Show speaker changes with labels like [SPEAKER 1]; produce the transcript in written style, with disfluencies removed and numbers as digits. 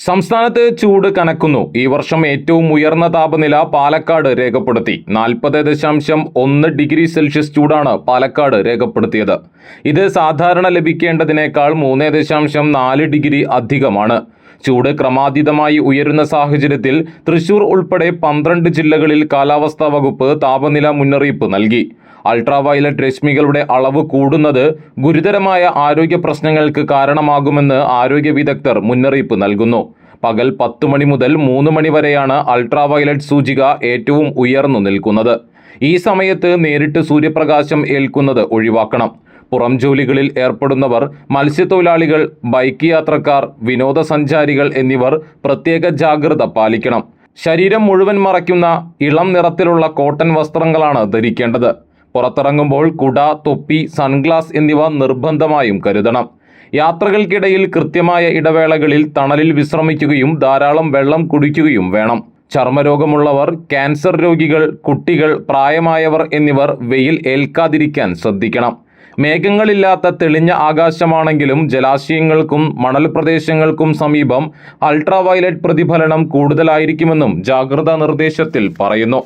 [SPEAKER 1] സംസ്ഥാനത്ത് ചൂട് കനക്കുന്നു. ഈ വർഷം ഏറ്റവും ഉയർന്ന താപനില പാലക്കാട് രേഖപ്പെടുത്തി. 40.1 ഡിഗ്രി സെൽഷ്യസ് ചൂടാണ് പാലക്കാട് രേഖപ്പെടുത്തിയത്. ഇത് സാധാരണ ലഭിക്കേണ്ടതിനേക്കാൾ 3.4 ഡിഗ്രി അധികമാണ്. ചൂട് ക്രമാതീതമായി ഉയരുന്ന സാഹചര്യത്തിൽ തൃശൂർ ഉൾപ്പെടെ 12 ജില്ലകളിൽ കാലാവസ്ഥാ വകുപ്പ് താപനില മുന്നറിയിപ്പ് നൽകി. അൾട്രാവയലറ്റ് രശ്മികളുടെ അളവ് കൂടുന്നത് ഗുരുതരമായ ആരോഗ്യ പ്രശ്നങ്ങൾക്ക് കാരണമാകുമെന്ന് ആരോഗ്യ വിദഗ്ധർ മുന്നറിയിപ്പ് നൽകുന്നു. പകൽ 10 മണി മുതൽ 3 മണി വരെയാണ് അൾട്രാവയലറ്റ് സൂചിക ഏറ്റവും ഉയർന്നു നിൽക്കുന്നത്. ഈ സമയത്ത് നേരിട്ട് സൂര്യപ്രകാശം ഏൽക്കുന്നത് ഒഴിവാക്കണം. പുറം ജോലികളിൽ ഏർപ്പെടുന്നവർ, മത്സ്യത്തൊഴിലാളികൾ, ബൈക്ക് യാത്രക്കാർ, വിനോദസഞ്ചാരികൾ എന്നിവർ പ്രത്യേക ജാഗ്രത പാലിക്കണം. ശരീരം മുഴുവൻ മറയ്ക്കുന്ന ഇളം നിറത്തിലുള്ള കോട്ടൺ വസ്ത്രങ്ങളാണ് ധരിക്കേണ്ടത്. പുറത്തിറങ്ങുമ്പോൾ കുട, തൊപ്പി, സൺഗ്ലാസ് എന്നിവ നിർബന്ധമായും കരുതണം. യാത്രകൾക്കിടയിൽ കൃത്യമായ ഇടവേളകളിൽ തണലിൽ വിശ്രമിക്കുകയും ധാരാളം വെള്ളം കുടിക്കുകയും വേണം. ചർമ്മരോഗമുള്ളവർ, ക്യാൻസർ രോഗികൾ, കുട്ടികൾ, പ്രായമായവർ എന്നിവർ വെയിൽ ഏൽക്കാതിരിക്കാൻ ശ്രദ്ധിക്കണം. മേഘങ്ങളില്ലാത്ത തെളിഞ്ഞ ആകാശമാണെങ്കിലും ജലാശയങ്ങൾക്കും മണൽ പ്രദേശങ്ങൾക്കും സമീപം അൾട്രാവയലറ്റ് പ്രതിഫലനം കൂടുതലായിരിക്കുമെന്നും ജാഗ്രതാ നിർദ്ദേശത്തിൽ പറയുന്നു.